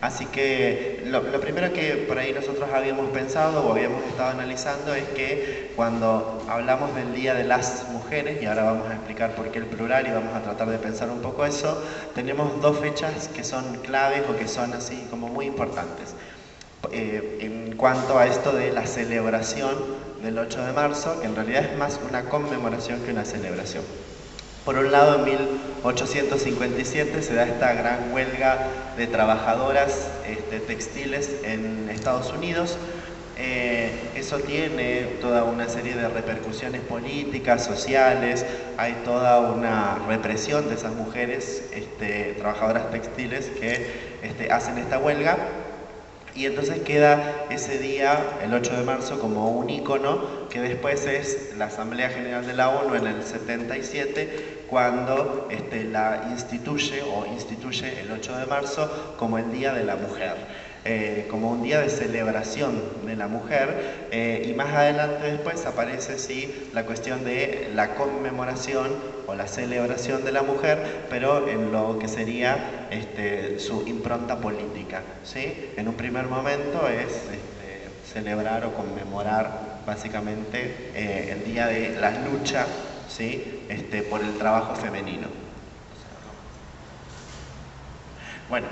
Así que lo primero que por ahí nosotros habíamos pensado o habíamos estado analizando es que cuando hablamos del Día de las Mujeres, y ahora vamos a explicar por qué el plural y vamos a tratar de pensar un poco eso, tenemos dos fechas que son claves o que son así como muy importantes. En cuanto a esto de la celebración del 8 de marzo, que en realidad es más una conmemoración que una celebración. Por un lado, en 1857 se da esta gran huelga de trabajadoras textiles en Estados Unidos. Eso tiene toda una serie de repercusiones políticas, sociales, hay toda una represión de esas mujeres trabajadoras textiles que hacen esta huelga. Y entonces queda ese día, el 8 de marzo, como un ícono que después es la Asamblea General de la ONU en el 77, cuando la instituye el 8 de marzo como el Día de la Mujer. Como un día de celebración de la mujer, y más adelante después aparece sí la cuestión de la conmemoración o la celebración de la mujer, pero en lo que sería su impronta política, ¿sí? En un primer momento es celebrar o conmemorar básicamente el día de la lucha, ¿sí? Por el trabajo femenino. Bueno,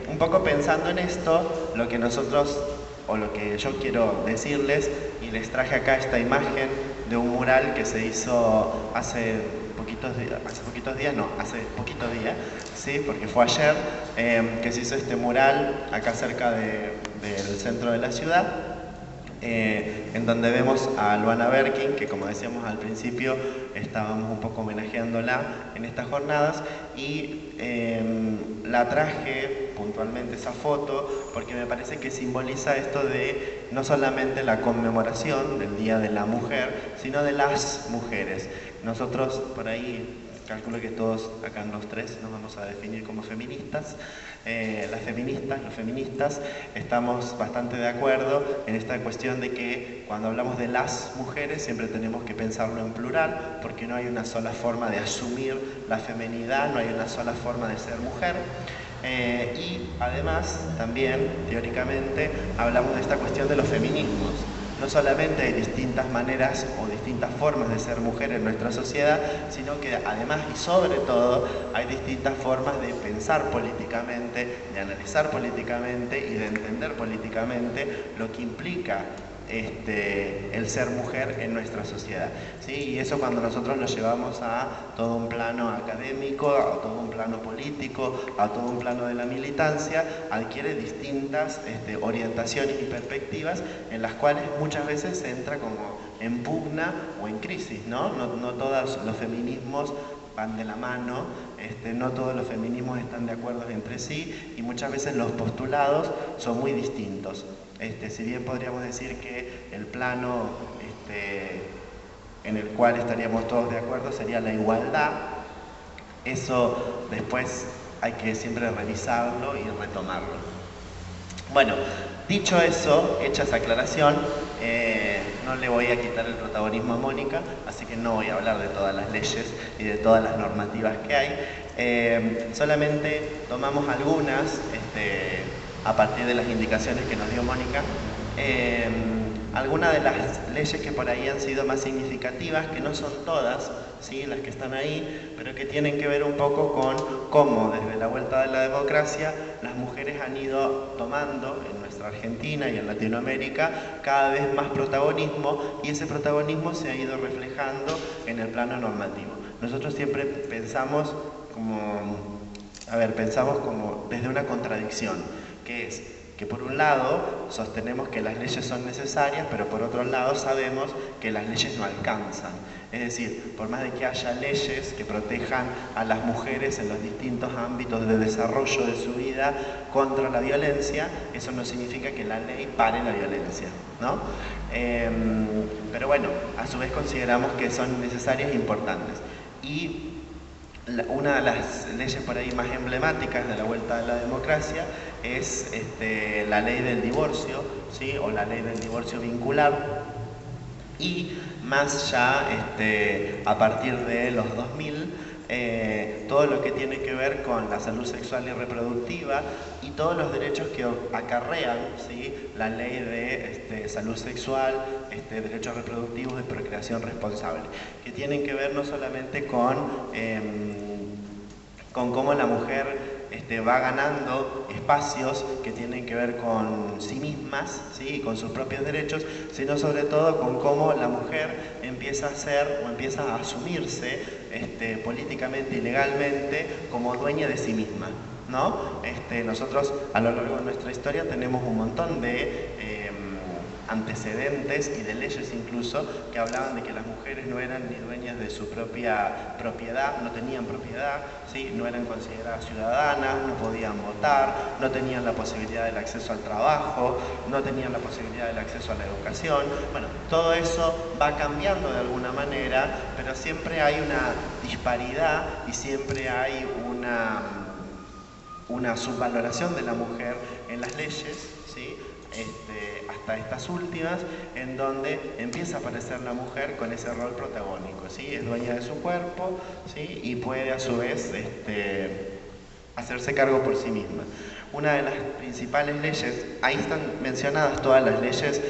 un poco pensando en esto, lo que nosotros, o lo que yo quiero decirles, y les traje acá esta imagen de un mural que se hizo hace poquitos días, ¿sí? Porque fue ayer, que se hizo este mural acá cerca del centro de la ciudad. En donde vemos a Luana Berkin, que como decíamos al principio, estábamos un poco homenajeándola en estas jornadas, y la traje puntualmente esa foto porque me parece que simboliza esto de no solamente la conmemoración del Día de la Mujer, sino de las mujeres. Nosotros por ahí, calculo que todos acá en los tres nos vamos a definir como feministas. Las feministas, los feministas, estamos bastante de acuerdo en esta cuestión de que cuando hablamos de las mujeres siempre tenemos que pensarlo en plural, porque no hay una sola forma de asumir la feminidad, no hay una sola forma de ser mujer. Y además, también, teóricamente, hablamos de esta cuestión de los feminismos. No solamente hay distintas maneras o distintas formas de ser mujer en nuestra sociedad, sino que además y sobre todo hay distintas formas de pensar políticamente, de analizar políticamente y de entender políticamente lo que implica el ser mujer en nuestra sociedad, ¿sí? Y eso cuando nosotros lo llevamos a todo un plano académico, a todo un plano político, a todo un plano de la militancia, adquiere distintas orientaciones y perspectivas en las cuales muchas veces se entra como en pugna o en crisis, ¿no? No todos los feminismos van de la mano, no todos los feminismos están de acuerdo entre sí y muchas veces los postulados son muy distintos. Si bien podríamos decir que el plano en el cual estaríamos todos de acuerdo sería la igualdad, eso después hay que siempre revisarlo y retomarlo. Bueno, dicho eso, hecha esa aclaración, no le voy a quitar el protagonismo a Mónica, así que no voy a hablar de todas las leyes y de todas las normativas que hay. Solamente tomamos algunas a partir de las indicaciones que nos dio Mónica. Algunas de las leyes que por ahí han sido más significativas, que no son todas, ¿sí? Las que están ahí, pero que tienen que ver un poco con cómo desde la vuelta de la democracia las mujeres han ido tomando en nuestra Argentina y en Latinoamérica cada vez más protagonismo, y ese protagonismo se ha ido reflejando en el plano normativo. Nosotros siempre pensamos como desde una contradicción, que es que por un lado sostenemos que las leyes son necesarias, pero por otro lado sabemos que las leyes no alcanzan. Es decir, por más de que haya leyes que protejan a las mujeres en los distintos ámbitos de desarrollo de su vida contra la violencia, eso no significa que la ley pare la violencia, ¿no? Pero bueno, a su vez consideramos que son necesarias e importantes. Y una de las leyes por ahí más emblemáticas de la vuelta de la democracia es la ley del divorcio, ¿sí? O la ley del divorcio vincular. Y más ya a partir de los 2000 todo lo que tiene que ver con la salud sexual y reproductiva y todos los derechos que acarrean, ¿sí?, la ley de salud sexual, derechos reproductivos y procreación responsable, que tienen que ver no solamente con cómo la mujer va ganando espacios que tienen que ver con sí mismas, ¿sí?, con sus propios derechos, sino sobre todo con cómo la mujer empieza a ser o empieza a asumirse políticamente y legalmente como dueña de sí misma, ¿no? Nosotros a lo largo de nuestra historia tenemos un montón de antecedentes y de leyes incluso que hablaban de que las mujeres no eran ni dueñas de su propia propiedad, no tenían propiedad, ¿sí?, no eran consideradas ciudadanas, no podían votar, no tenían la posibilidad del acceso al trabajo, no tenían la posibilidad del acceso a la educación. Bueno, todo eso va cambiando de alguna manera, pero siempre hay una disparidad y siempre hay una subvaloración de la mujer en las leyes, ¿sí?, hasta estas últimas, en donde empieza a aparecer la mujer con ese rol protagónico, ¿sí? Es dueña de su cuerpo, ¿sí?, y puede a su vez hacerse cargo por sí misma. Una de las principales leyes, ahí están mencionadas todas las leyes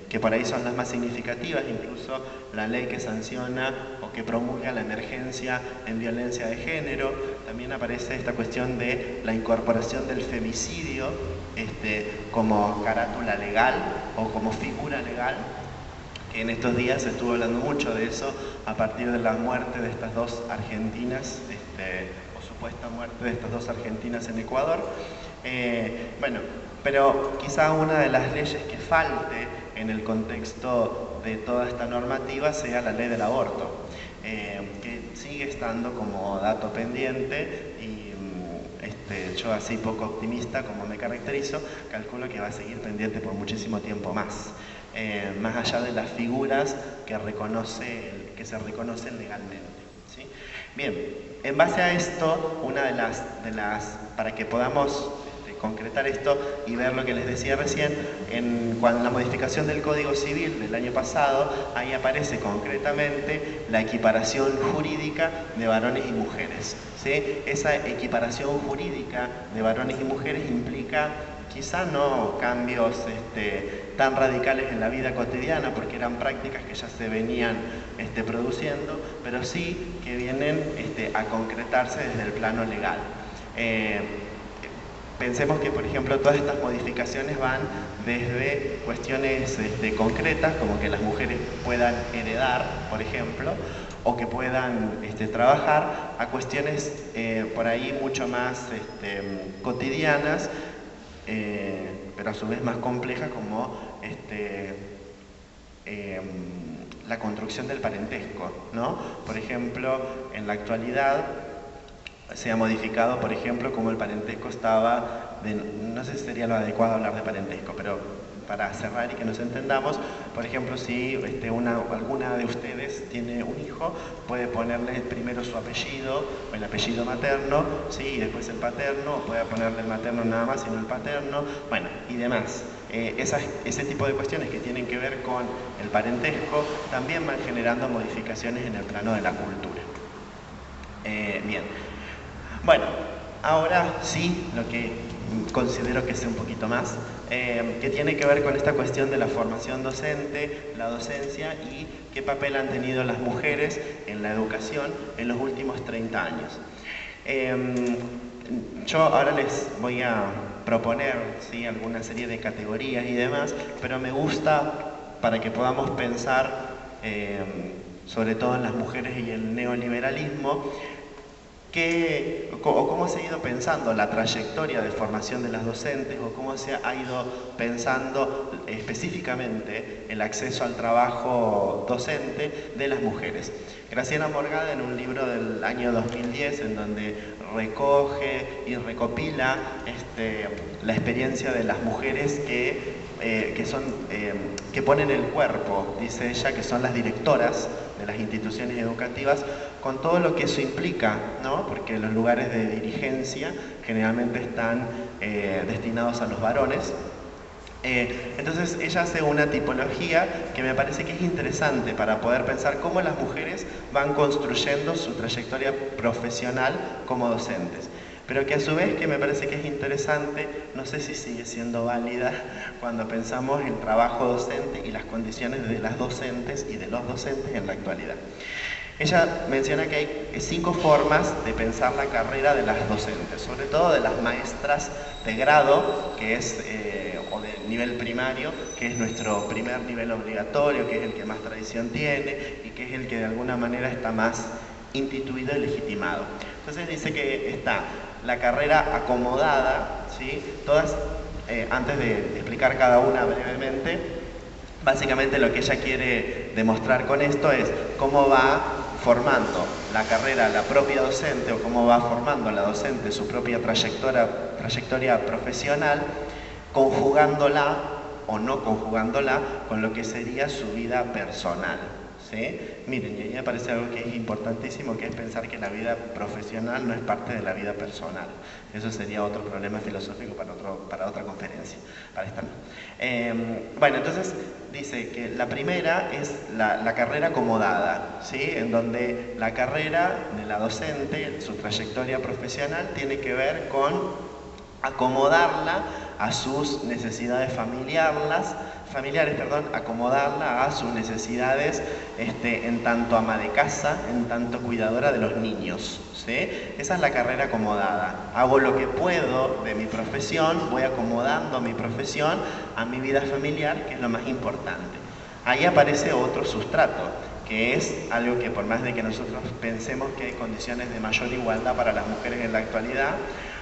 que por ahí son las más significativas, incluso la ley que sanciona o que promulga la emergencia en violencia de género. También aparece esta cuestión de la incorporación del femicidio como carátula legal o como figura legal, que en estos días se estuvo hablando mucho de eso a partir de la muerte de estas dos argentinas, o supuesta muerte de estas dos argentinas en Ecuador. Bueno, pero quizá una de las leyes que falte en el contexto de toda esta normativa sea la ley del aborto, que sigue estando como dato pendiente y yo, así poco optimista como me caracterizo, calculo que va a seguir pendiente por muchísimo tiempo más allá de las figuras que se reconocen legalmente, ¿sí? Bien, en base a esto, una de las para que podamos concretar esto y ver lo que les decía recién, cuando la modificación del Código Civil del año pasado, ahí aparece concretamente la equiparación jurídica de varones y mujeres, ¿sí? Esa equiparación jurídica de varones y mujeres implica quizá no cambios tan radicales en la vida cotidiana, porque eran prácticas que ya se venían produciendo, pero sí que vienen a concretarse desde el plano legal. Pensemos que, por ejemplo, todas estas modificaciones van desde cuestiones concretas, como que las mujeres puedan heredar, por ejemplo, o que puedan trabajar, a cuestiones por ahí mucho más cotidianas, pero a su vez más complejas, como la construcción del parentesco, ¿no? Por ejemplo, en la actualidad se ha modificado, por ejemplo, como el parentesco estaba, no sé si sería lo adecuado hablar de parentesco, pero para cerrar y que nos entendamos, por ejemplo, si alguna de ustedes tiene un hijo, puede ponerle primero su apellido, o el apellido materno, ¿sí?, y después el paterno, o puede ponerle el materno nada más, sino el paterno, bueno, y demás. Ese tipo de cuestiones que tienen que ver con el parentesco también van generando modificaciones en el plano de la cultura. Bien. Bueno, ahora sí, lo que considero que es un poquito más, que tiene que ver con esta cuestión de la formación docente, la docencia y qué papel han tenido las mujeres en la educación en los últimos 30 años. Yo ahora les voy a proponer, ¿sí?, alguna serie de categorías y demás, pero me gusta para que podamos pensar, sobre todo en las mujeres y el neoliberalismo, cómo se ha ido pensando la trayectoria de formación de las docentes, o cómo se ha ido pensando específicamente el acceso al trabajo docente de las mujeres. Graciela Morgada, en un libro del año 2010, en donde recoge y recopila la experiencia de las mujeres que ponen el cuerpo, dice ella, que son las directoras de las instituciones educativas, con todo lo que eso implica, ¿no? Porque los lugares de dirigencia generalmente están destinados a los varones, Entonces ella hace una tipología que me parece que es interesante para poder pensar cómo las mujeres van construyendo su trayectoria profesional como docentes. Pero que a su vez que me parece que es interesante, no sé si sigue siendo válida cuando pensamos en trabajo docente y las condiciones de las docentes y de los docentes en la actualidad. Ella menciona que hay 5 formas de pensar la carrera de las docentes, sobre todo de las maestras de grado, que es, o de nivel primario, que es nuestro primer nivel obligatorio, que es el que más tradición tiene y que es el que de alguna manera está más instituido y legitimado. Entonces dice que está la carrera acomodada, ¿sí? Todas, antes de explicar cada una brevemente, básicamente lo que ella quiere demostrar con esto es cómo va formando la carrera la propia docente o cómo va formando la docente su propia trayectoria profesional, conjugándola o no conjugándola con lo que sería su vida personal. ¿Sí? Miren, y ahí me parece algo que es importantísimo, que es pensar que la vida profesional no es parte de la vida personal. Eso sería otro problema filosófico para otra conferencia, para esta no. Bueno, entonces dice que la primera es la carrera acomodada, ¿sí? En donde la carrera de la docente, su trayectoria profesional, tiene que ver con acomodarla a sus necesidades acomodarla a sus necesidades en tanto ama de casa, en tanto cuidadora de los niños, ¿sí? Esa es la carrera acomodada. Hago lo que puedo de mi profesión, voy acomodando mi profesión a mi vida familiar, que es lo más importante. Ahí aparece otro sustrato, que es algo que por más de que nosotros pensemos que hay condiciones de mayor igualdad para las mujeres en la actualidad,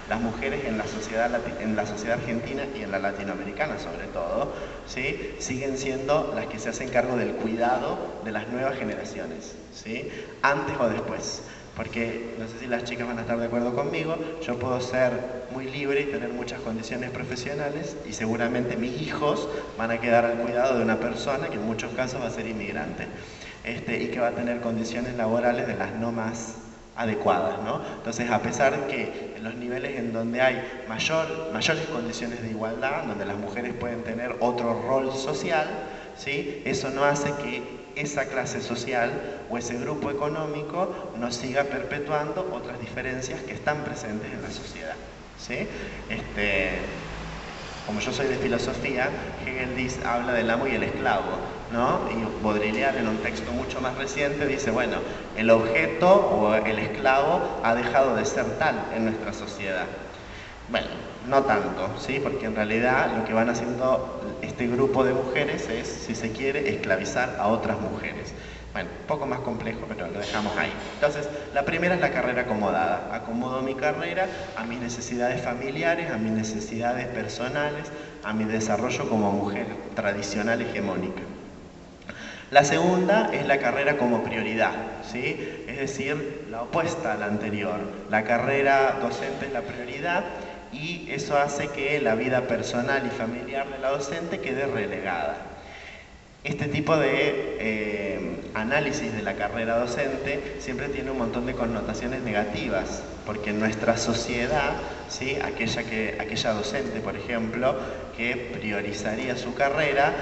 las mujeres en la sociedad argentina y en la latinoamericana sobre todo, ¿sí? Siguen siendo las que se hacen cargo del cuidado de las nuevas generaciones, ¿sí? Antes o después. Porque, no sé si las chicas van a estar de acuerdo conmigo, yo puedo ser muy libre y tener muchas condiciones profesionales y seguramente mis hijos van a quedar al cuidado de una persona que en muchos casos va a ser inmigrante y que va a tener condiciones laborales de las no más adecuadas, ¿no? Entonces, a pesar que en los niveles en donde hay mayores condiciones de igualdad, donde las mujeres pueden tener otro rol social, ¿sí? Eso no hace que esa clase social o ese grupo económico no siga perpetuando otras diferencias que están presentes en la sociedad, ¿sí? Como yo soy de filosofía, Hegel habla del amo y el esclavo, ¿no? Y Baudrillard, en un texto mucho más reciente, dice, bueno, el objeto o el esclavo ha dejado de ser tal en nuestra sociedad. Bueno, no tanto, ¿sí? Porque en realidad lo que van haciendo este grupo de mujeres es, si se quiere, esclavizar a otras mujeres. Bueno, un poco más complejo, pero lo dejamos ahí. Entonces, la primera es la carrera acomodada. Acomodo mi carrera a mis necesidades familiares, a mis necesidades personales, a mi desarrollo como mujer tradicional hegemónica. La segunda es la carrera como prioridad, ¿sí? Es decir, la opuesta a la anterior. La carrera docente es la prioridad y eso hace que la vida personal y familiar de la docente quede relegada. Este tipo de análisis de la carrera docente siempre tiene un montón de connotaciones negativas, porque en nuestra sociedad, ¿sí? aquella docente, por ejemplo, que priorizaría su carrera,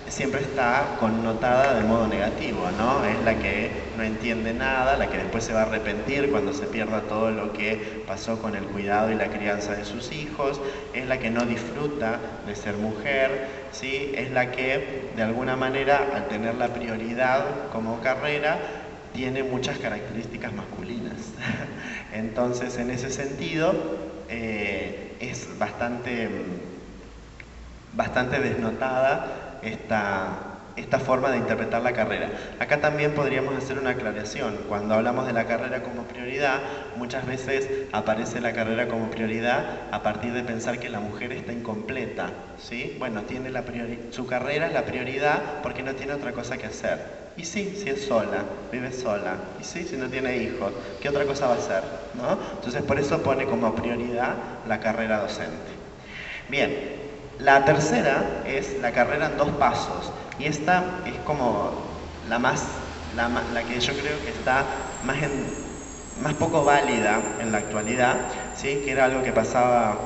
siempre está connotada de modo negativo, ¿no? Es la que no entiende nada, la que después se va a arrepentir cuando se pierda todo lo que pasó con el cuidado y la crianza de sus hijos, es la que no disfruta de ser mujer, ¿sí? Es la que, de alguna manera, al tener la prioridad como carrera, tiene muchas características masculinas. Entonces, en ese sentido, es bastante desnotada esta forma de interpretar la carrera. Acá también podríamos hacer una aclaración. Cuando hablamos de la carrera como prioridad, muchas veces aparece la carrera como prioridad a partir de pensar que la mujer está incompleta, ¿sí? Bueno, su carrera es la prioridad porque no tiene otra cosa que hacer. Y sí, si es sola, vive sola. Y sí, si no tiene hijos, ¿qué otra cosa va a hacer? ¿No? Entonces, por eso pone como prioridad la carrera docente. Bien. La tercera es la carrera en 2 pasos y esta es como la que yo creo que está más poco válida en la actualidad, ¿sí? Que era algo que pasaba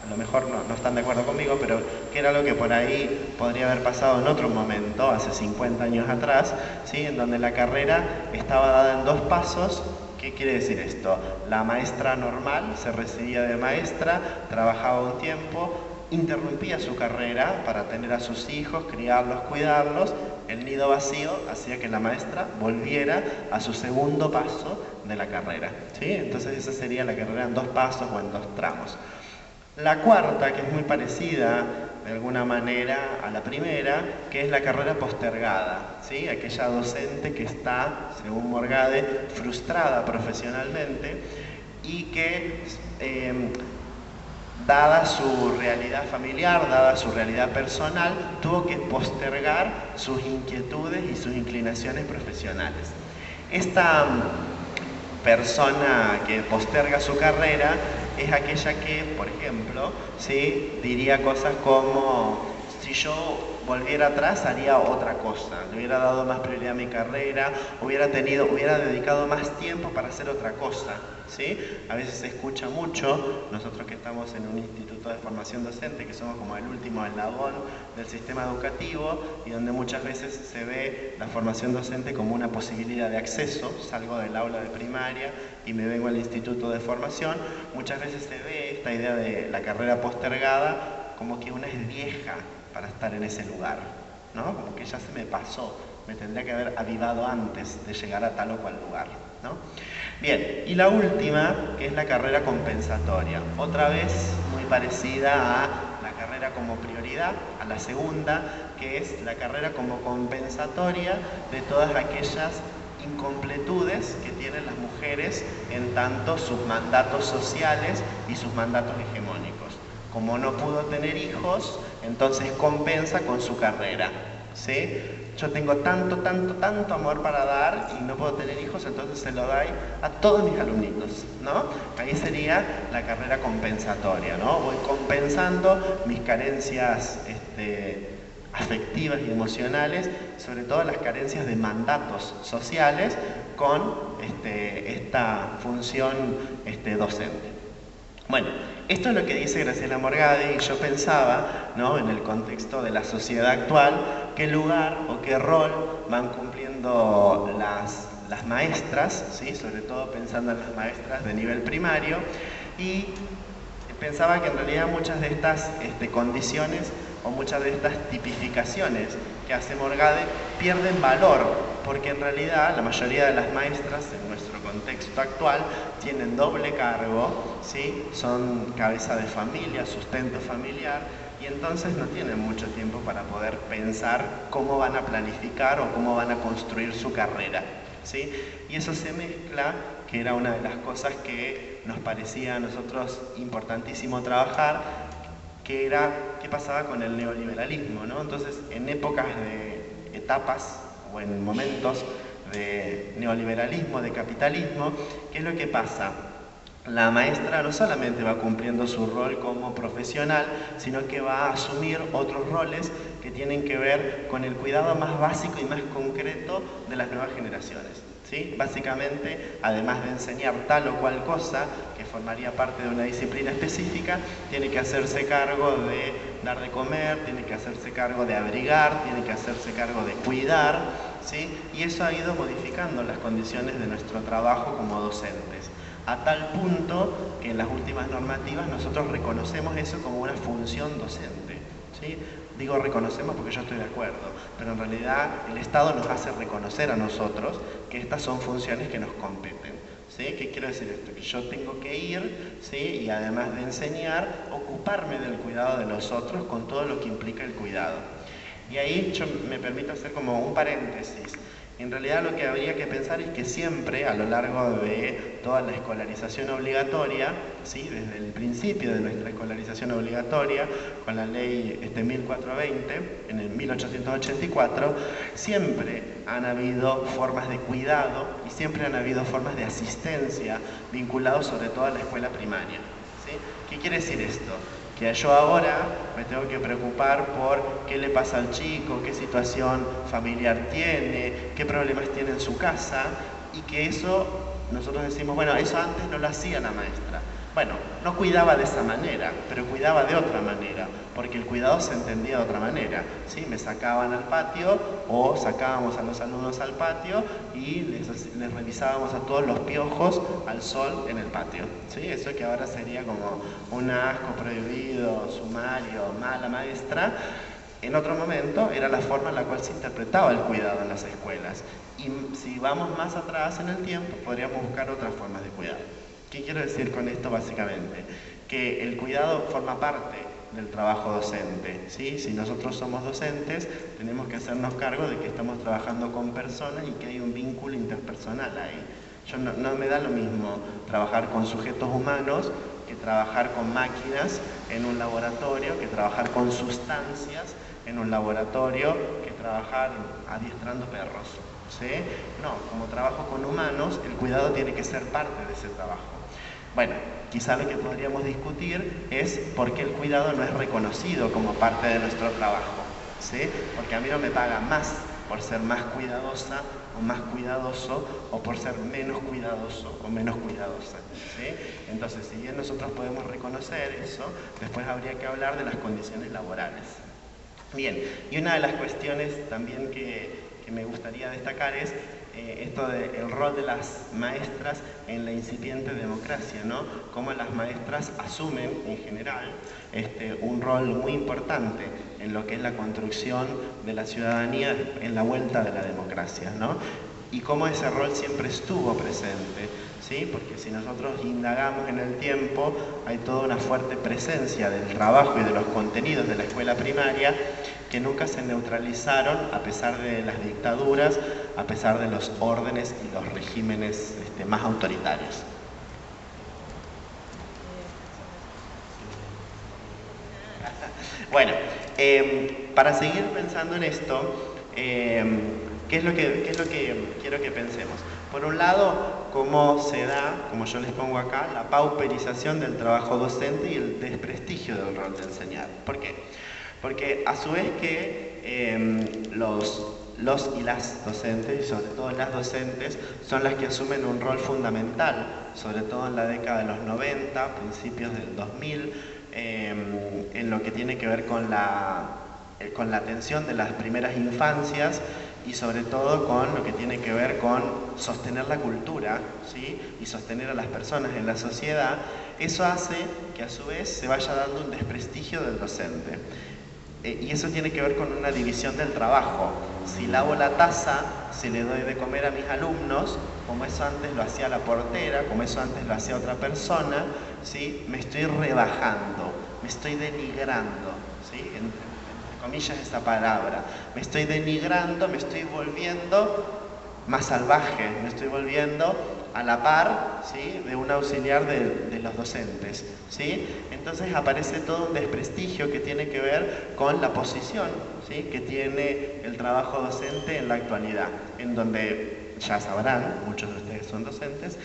a lo mejor no están de acuerdo conmigo, pero que era algo que por ahí podría haber pasado en otro momento, hace 50 años atrás, ¿sí? En donde la carrera estaba dada en 2 pasos. ¿Qué quiere decir esto? La maestra normal se recibía de maestra, trabajaba un tiempo, interrumpía su carrera para tener a sus hijos, criarlos, cuidarlos. El nido vacío hacía que la maestra volviera a su segundo paso de la carrera, ¿sí? Entonces esa sería la carrera en 2 pasos o en 2 tramos. La cuarta, que es muy parecida de alguna manera a la primera, que es la carrera postergada, ¿sí? Aquella docente que está, según Morgade, frustrada profesionalmente y que dada su realidad familiar, dada su realidad personal, tuvo que postergar sus inquietudes y sus inclinaciones profesionales. Esta persona que posterga su carrera es aquella que, por ejemplo, ¿sí? Diría cosas como: si yo volviera atrás haría otra cosa, le hubiera dado más prioridad a mi carrera, hubiera dedicado más tiempo para hacer otra cosa, ¿sí? A veces se escucha mucho, nosotros que estamos en un instituto de formación docente, que somos como el último eslabón del sistema educativo y donde muchas veces se ve la formación docente como una posibilidad de acceso. Salgo del aula de primaria y me vengo al instituto de formación, muchas veces se ve esta idea de la carrera postergada como que una es vieja para estar en ese lugar, ¿no? Como que ya se me pasó, me tendría que haber avivado antes de llegar a tal o cual lugar, ¿no? Bien, y la última, que es la carrera compensatoria, otra vez muy parecida a la carrera como prioridad, a la segunda, que es la carrera como compensatoria de todas aquellas incompletudes que tienen las mujeres en tanto sus mandatos sociales y sus mandatos hegemónicos. Como no pudo tener hijos, entonces compensa con su carrera, ¿sí? Yo tengo tanto amor para dar y no puedo tener hijos, entonces se lo doy a todos mis alumnitos, ¿no? Ahí sería la carrera compensatoria, ¿no? Voy compensando mis carencias afectivas y emocionales, sobre todo las carencias de mandatos sociales, con esta función docente. Bueno, esto es lo que dice Graciela Morgade y yo pensaba, ¿no? En el contexto de la sociedad actual, qué lugar o qué rol van cumpliendo las maestras, ¿sí? Sobre todo pensando en las maestras de nivel primario, y pensaba que en realidad muchas de estas condiciones o muchas de estas tipificaciones que hace Morgade pierden valor, porque en realidad la mayoría de las maestras en nuestro contexto actual tienen doble cargo, ¿sí? Son cabeza de familia, sustento familiar, y entonces no tienen mucho tiempo para poder pensar cómo van a planificar o cómo van a construir su carrera, ¿sí? Y eso se mezcla, que era una de las cosas que nos parecía a nosotros importantísimo trabajar, que era qué pasaba con el neoliberalismo, ¿no? Entonces, en épocas de etapas o en momentos de neoliberalismo, de capitalismo, ¿qué es lo que pasa? La maestra no solamente va cumpliendo su rol como profesional, sino que va a asumir otros roles que tienen que ver con el cuidado más básico y más concreto de las nuevas generaciones, ¿sí? Básicamente, además de enseñar tal o cual cosa, que formaría parte de una disciplina específica, tiene que hacerse cargo de dar de comer, tiene que hacerse cargo de abrigar, tiene que hacerse cargo de cuidar, ¿sí? Y eso ha ido modificando las condiciones de nuestro trabajo como docentes, a tal punto que en las últimas normativas nosotros reconocemos eso como una función docente, ¿sí? Digo reconocemos porque yo estoy de acuerdo, pero en realidad el Estado nos hace reconocer a nosotros que estas son funciones que nos competen, ¿sí? ¿Qué quiero decir esto? Que yo tengo que ir, ¿sí? Y además de enseñar, ocuparme del cuidado de los otros con todo lo que implica el cuidado. Y ahí yo me permito hacer como un paréntesis. En realidad lo que habría que pensar es que siempre, a lo largo de toda la escolarización obligatoria, ¿sí? Desde el principio de nuestra escolarización obligatoria, con la ley 1420, en el 1884, siempre han habido formas de cuidado y siempre han habido formas de asistencia vinculados sobre todo a la escuela primaria, ¿sí? ¿Qué quiere decir esto? Que yo ahora me tengo que preocupar por qué le pasa al chico, qué situación familiar tiene, qué problemas tiene en su casa, y que eso, nosotros decimos, bueno, eso antes no lo hacía la maestra. Bueno, no cuidaba de esa manera, pero cuidaba de otra manera, porque el cuidado se entendía de otra manera, ¿sí? Me sacaban al patio o sacábamos a los alumnos al patio y les revisábamos a todos los piojos al sol en el patio, ¿sí? Eso que ahora sería como un asco, prohibido, sumario, mala maestra. En otro momento era la forma en la cual se interpretaba el cuidado en las escuelas. Y si vamos más atrás en el tiempo, podríamos buscar otras formas de cuidado. ¿Qué quiero decir con esto básicamente? Que el cuidado forma parte del trabajo docente, ¿sí? Si nosotros somos docentes, tenemos que hacernos cargo de que estamos trabajando con personas y que hay un vínculo interpersonal ahí. No me da lo mismo trabajar con sujetos humanos que trabajar con máquinas en un laboratorio, que trabajar con sustancias en un laboratorio, que trabajar adiestrando perros, ¿sí? No, como trabajo con humanos, el cuidado tiene que ser parte de ese trabajo. Bueno, quizá lo que podríamos discutir es por qué el cuidado no es reconocido como parte de nuestro trabajo, ¿sí? Porque a mí no me pagan más por ser más cuidadosa o más cuidadoso, o por ser menos cuidadoso o menos cuidadosa, ¿sí? Entonces, si bien nosotros podemos reconocer eso, después habría que hablar de las condiciones laborales. Bien, y una de las cuestiones también que me gustaría destacar es esto del rol de las maestras en la incipiente democracia, ¿no? Cómo las maestras asumen en general un rol muy importante en lo que es la construcción de la ciudadanía en la vuelta de la democracia, ¿no? Y cómo ese rol siempre estuvo presente, ¿sí? Porque si nosotros indagamos en el tiempo, hay toda una fuerte presencia del trabajo y de los contenidos de la escuela primaria que nunca se neutralizaron a pesar de las dictaduras, a pesar de los órdenes y los regímenes más autoritarios. Bueno, para seguir pensando en esto, ¿qué es lo que quiero que pensemos? Por un lado, cómo se da, como yo les pongo acá, la pauperización del trabajo docente y el desprestigio del rol de enseñar. ¿Por qué? Porque a su vez que los y las docentes, y sobre todo las docentes, son las que asumen un rol fundamental, sobre todo en la década de los 90, principios del 2000, en lo que tiene que ver con la atención de las primeras infancias y sobre todo con lo que tiene que ver con sostener la cultura, ¿sí? Y sostener a las personas en la sociedad. Eso hace que a su vez se vaya dando un desprestigio del docente. Y eso tiene que ver con una división del trabajo. Si lavo la taza, si le doy de comer a mis alumnos, como eso antes lo hacía la portera, como eso antes lo hacía otra persona, ¿sí? Me estoy rebajando, me estoy denigrando, ¿sí? Entre comillas esa palabra. Me estoy denigrando, me estoy volviendo más salvaje, me estoy volviendo a la par, ¿sí? De un auxiliar de los docentes, ¿sí? Entonces aparece todo un desprestigio que tiene que ver con la posición, ¿sí? Que tiene el trabajo docente en la actualidad, en donde, ya sabrán, muchos de ustedes son docentes,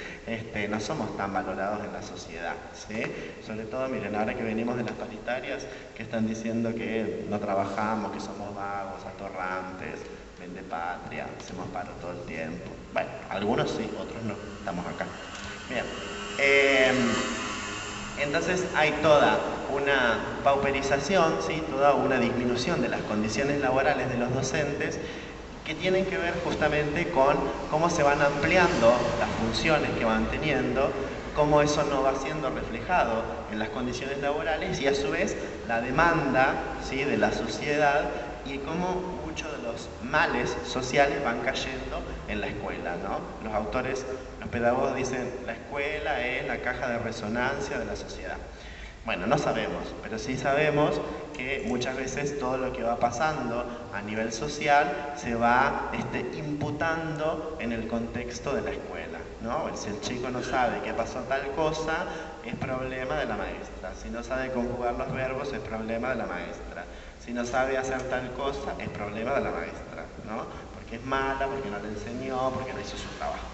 no somos tan valorados en la sociedad, ¿sí? Sobre todo, miren, ahora que venimos de las paritarias, que están diciendo que no trabajamos, que somos vagos, atorrantes, vende patria, hacemos paro todo el tiempo. Bueno, algunos sí, otros no, estamos acá. Bien, entonces hay toda una pauperización, ¿sí? Toda una disminución de las condiciones laborales de los docentes que tienen que ver justamente con cómo se van ampliando las funciones que van teniendo, cómo eso no va siendo reflejado en las condiciones laborales y a su vez la demanda, ¿sí? De la sociedad y cómo muchos de los males sociales van cayendo en la escuela, ¿no? Los autores, los pedagogos dicen, la escuela es la caja de resonancia de la sociedad. Bueno, no sabemos, pero sí sabemos que muchas veces todo lo que va pasando a nivel social se va imputando en el contexto de la escuela, ¿no? Si el chico no sabe que pasó tal cosa, es problema de la maestra. Si no sabe conjugar los verbos, es problema de la maestra. Si no sabe hacer tal cosa, es problema de la maestra, ¿no? Porque es mala, porque no le enseñó, porque no hizo su trabajo.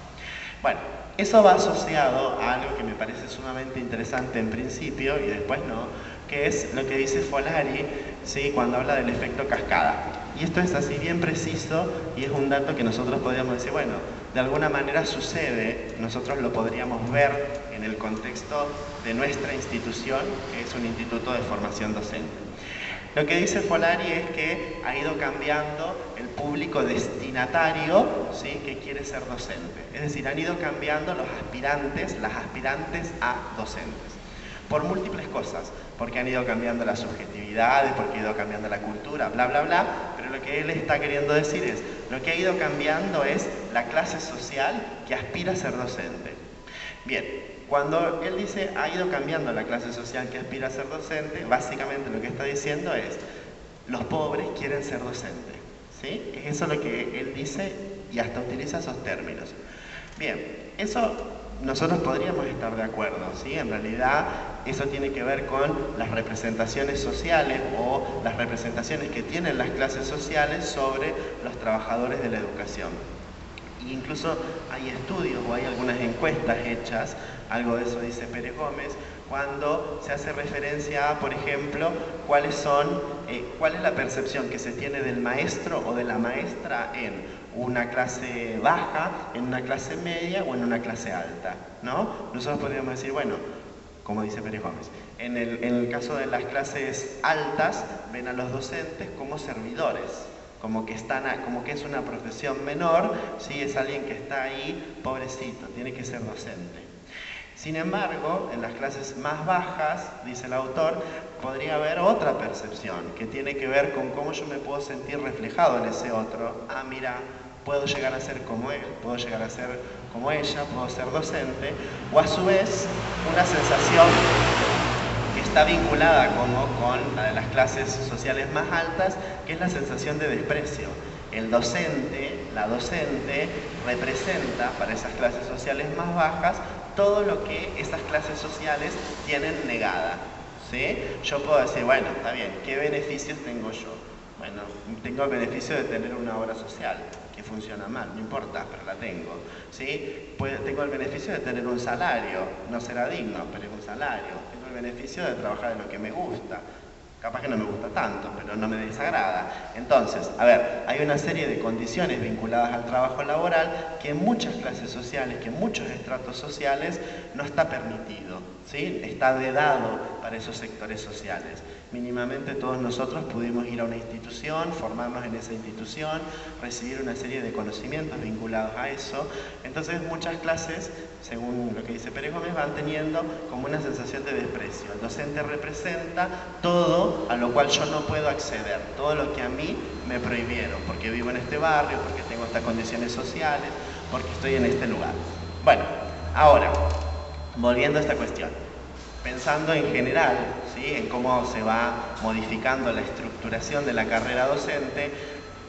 Bueno, eso va asociado a algo que me parece sumamente interesante en principio y después no, que es lo que dice Folari, ¿sí? Cuando habla del efecto cascada. Y esto es así bien preciso y es un dato que nosotros podríamos decir, bueno, de alguna manera sucede, nosotros lo podríamos ver en el contexto de nuestra institución, que es un instituto de formación docente. Lo que dice Folari es que ha ido cambiando el público destinatario, ¿sí?, que quiere ser docente. Es decir, han ido cambiando los aspirantes, las aspirantes a docentes. Por múltiples cosas, porque han ido cambiando las subjetividades, porque ha ido cambiando la cultura, bla, bla, bla, pero lo que él está queriendo decir es, lo que ha ido cambiando es la clase social que aspira a ser docente. Bien, cuando él dice ha ido cambiando la clase social que aspira a ser docente, básicamente lo que está diciendo es, los pobres quieren ser docentes, ¿sí? Es eso lo que él dice y hasta utiliza esos términos. Bien, eso nosotros podríamos estar de acuerdo, ¿sí? En realidad eso tiene que ver con las representaciones sociales o las representaciones que tienen las clases sociales sobre los trabajadores de la educación. E incluso hay estudios o hay algunas encuestas hechas, algo de eso dice Pérez Gómez, cuando se hace referencia a, por ejemplo, cuál es la percepción que se tiene del maestro o de la maestra en una clase baja, en una clase media o en una clase alta, ¿no? Nosotros podríamos decir, bueno, como dice Pérez Gómez, en el caso de las clases altas, ven a los docentes como servidores, como que es una profesión menor, ¿sí? Es alguien que está ahí, pobrecito, tiene que ser docente. Sin embargo, en las clases más bajas, dice el autor, podría haber otra percepción que tiene que ver con cómo yo me puedo sentir reflejado en ese otro. Ah, mira, puedo llegar a ser como él, puedo llegar a ser como ella, puedo ser docente, o a su vez una sensación que está vinculada como con la de las clases sociales más altas, que es la sensación de desprecio. El docente, la docente, representa para esas clases sociales más bajas todo lo que esas clases sociales tienen negada, ¿sí? Yo puedo decir, bueno, está bien, ¿qué beneficios tengo yo? Bueno, tengo el beneficio de tener una obra social, que funciona mal, no importa, pero la tengo, ¿sí? Tengo el beneficio de tener un salario, no será digno, pero es un salario. Tengo el beneficio de trabajar en lo que me gusta. Capaz que no me gusta tanto, pero no me desagrada. Entonces, a ver, hay una serie de condiciones vinculadas al trabajo laboral que en muchas clases sociales, que en muchos estratos sociales no está permitido, ¿sí? Está vedado para esos sectores sociales. Mínimamente todos nosotros pudimos ir a una institución, formarnos en esa institución, recibir una serie de conocimientos vinculados a eso. Entonces muchas clases, según lo que dice Pérez Gómez, van teniendo como una sensación de desprecio. El docente representa todo a lo cual yo no puedo acceder, todo lo que a mí me prohibieron, porque vivo en este barrio, porque tengo estas condiciones sociales, porque estoy en este lugar. Bueno, ahora, volviendo a esta cuestión. Pensando en general, ¿sí?, en cómo se va modificando la estructuración de la carrera docente,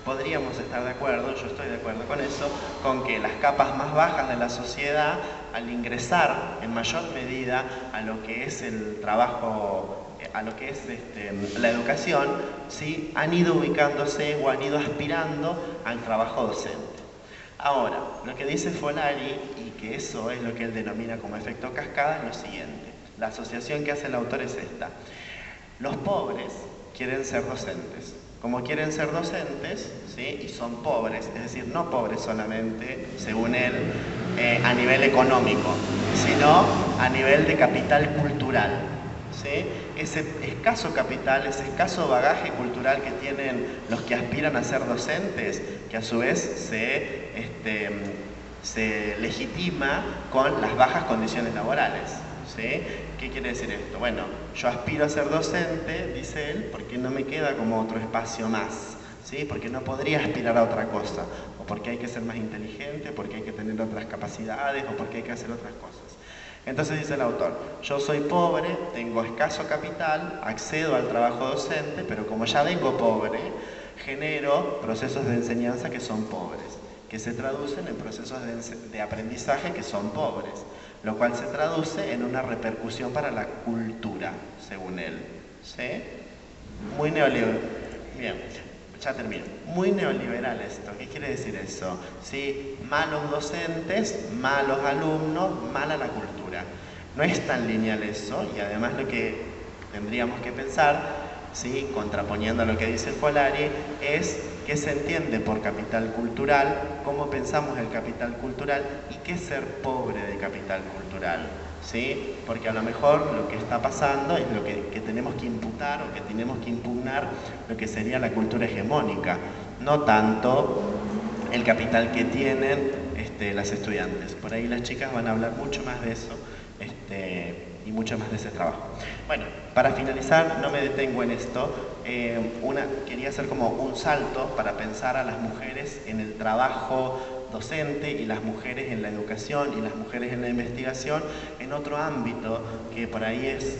podríamos estar de acuerdo, yo estoy de acuerdo con eso, con que las capas más bajas de la sociedad, al ingresar en mayor medida a lo que es el trabajo, a lo que es la educación, ¿sí?, han ido ubicándose o han ido aspirando al trabajo docente. Ahora, lo que dice Folari, y que eso es lo que él denomina como efecto cascada, es lo siguiente. La asociación que hace el autor es esta. Los pobres quieren ser docentes. Como quieren ser docentes, ¿sí?, y son pobres, es decir, no pobres solamente, según él, a nivel económico, sino a nivel de capital cultural, ¿sí? Ese escaso capital, ese escaso bagaje cultural que tienen los que aspiran a ser docentes, que a su vez se legitima con las bajas condiciones laborales, ¿sí? ¿Qué quiere decir esto? Bueno, yo aspiro a ser docente, dice él, porque no me queda como otro espacio más, ¿sí? Porque no podría aspirar a otra cosa, o porque hay que ser más inteligente, porque hay que tener otras capacidades, o porque hay que hacer otras cosas. Entonces dice el autor, yo soy pobre, tengo escaso capital, accedo al trabajo docente, pero como ya vengo pobre, genero procesos de enseñanza que son pobres, que se traducen en procesos de aprendizaje que son pobres, lo cual se traduce en una repercusión para la cultura, según él, ¿sí? Muy neoliberal. Bien, ya termino. Muy neoliberal esto. ¿Qué quiere decir eso? ¿Sí? Malos docentes, malos alumnos, mala la cultura. No es tan lineal eso, y además lo que tendríamos que pensar, ¿sí? Contraponiendo a lo que dice Folari, es qué se entiende por capital cultural, cómo pensamos el capital cultural y qué es ser pobre de capital cultural. ¿Sí? Porque a lo mejor lo que está pasando es lo que tenemos que imputar o que tenemos que impugnar lo que sería la cultura hegemónica, no tanto el capital que tienen las estudiantes. Por ahí las chicas van a hablar mucho más de eso y mucho más de ese trabajo. Bueno, para finalizar, no me detengo en esto. Quería hacer como un salto para pensar a las mujeres en el trabajo docente y las mujeres en la educación y las mujeres en la investigación en otro ámbito que por ahí es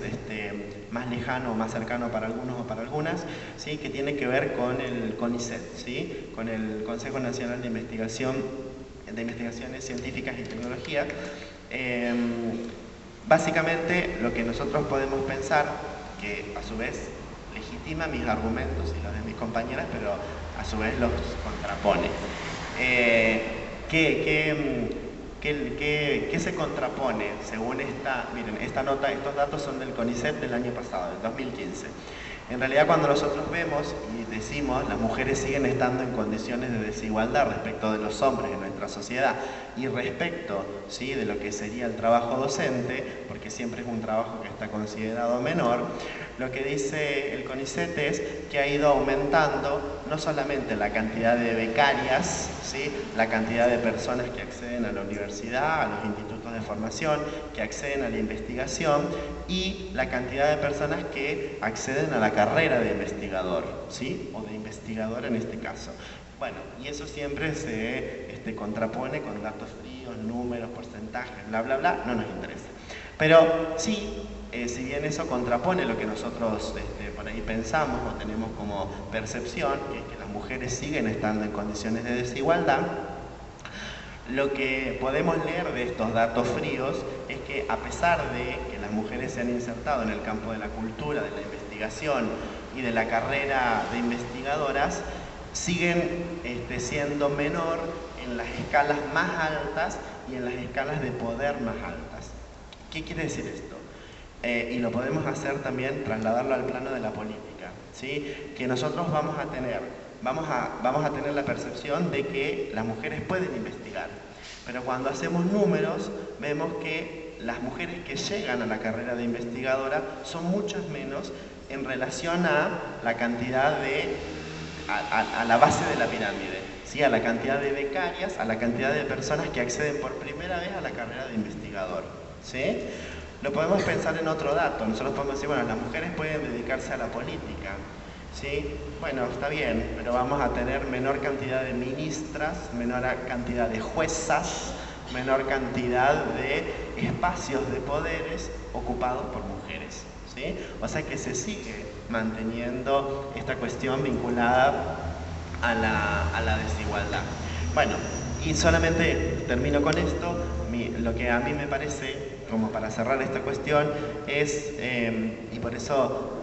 más lejano o más cercano para algunos o para algunas, ¿sí? Que tiene que ver con el CONICET, ¿sí? Con el Consejo Nacional de Investigaciones Científicas y Tecnología. Básicamente lo que nosotros podemos pensar, que a su vez legitima mis argumentos y los de mis compañeras, pero a su vez los contrapone. ¿Qué se contrapone según miren, esta nota, estos datos son del CONICET del año pasado, del 2015. En realidad cuando nosotros vemos y decimos las mujeres siguen estando en condiciones de desigualdad respecto de los hombres en nuestra sociedad y respecto, ¿sí? De lo que sería el trabajo docente, porque siempre es un trabajo que está considerado menor, lo que dice el CONICET es que ha ido aumentando no solamente la cantidad de becarias, ¿sí? La cantidad de personas que acceden a la universidad, a los institutos de formación, que acceden a la investigación y la cantidad de personas que acceden a la carrera de investigador, ¿sí? O de investigadora en este caso. Bueno, y eso siempre se contrapone con datos fríos, números, porcentajes, bla, bla, bla, no nos interesa. Pero sí, si bien eso contrapone lo que nosotros por ahí pensamos o tenemos como percepción, que es que las mujeres siguen estando en condiciones de desigualdad, lo que podemos leer de estos datos fríos es que a pesar de que las mujeres se han insertado en el campo de la cultura, de la investigación y de la carrera de investigadoras, siguen siendo menor en las escalas más altas y en las escalas de poder más altas. ¿Qué quiere decir esto? Y lo podemos hacer también, trasladarlo al plano de la política, ¿sí? Que nosotros vamos a tener la percepción de que las mujeres pueden investigar, pero cuando hacemos números vemos que las mujeres que llegan a la carrera de investigadora son muchas menos en relación a la cantidad a la base de la pirámide, ¿sí? A la cantidad de becarias, a la cantidad de personas que acceden por primera vez a la carrera de investigador, ¿sí? Lo podemos pensar en otro dato. Nosotros podemos decir, bueno, las mujeres pueden dedicarse a la política, ¿sí? Bueno, está bien, pero vamos a tener menor cantidad de ministras, menor cantidad de juezas, menor cantidad de espacios de poderes ocupados por mujeres, ¿sí? O sea que se sigue manteniendo esta cuestión vinculada a la desigualdad. Bueno, y solamente termino con esto. Lo que a mí me parece, como para cerrar esta cuestión, es, y por eso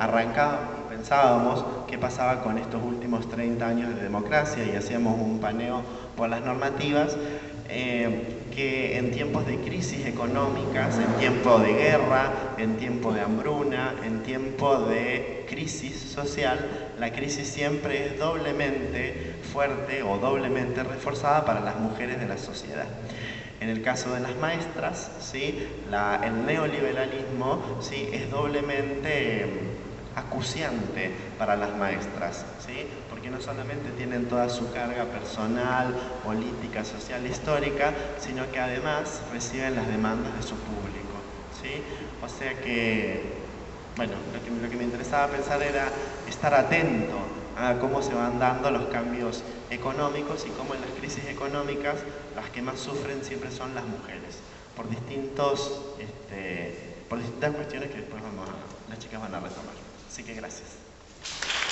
pensábamos qué pasaba con estos últimos 30 años de democracia y hacíamos un paneo por las normativas, que en tiempos de crisis económicas, en tiempo de guerra, en tiempo de hambruna, en tiempo de crisis social, la crisis siempre es doblemente fuerte o doblemente reforzada para las mujeres de la sociedad. En el caso de las maestras, ¿sí? El neoliberalismo, ¿sí? Es doblemente acuciante para las maestras, ¿sí? Porque no solamente tienen toda su carga personal, política, social, histórica, sino que además reciben las demandas de su público, ¿sí? O sea que, bueno, lo que me interesaba pensar era estar atento a cómo se van dando los cambios económicos y cómo en las crisis económicas las que más sufren siempre son las mujeres, por distintas cuestiones que después las chicas van a retomar. Así que gracias.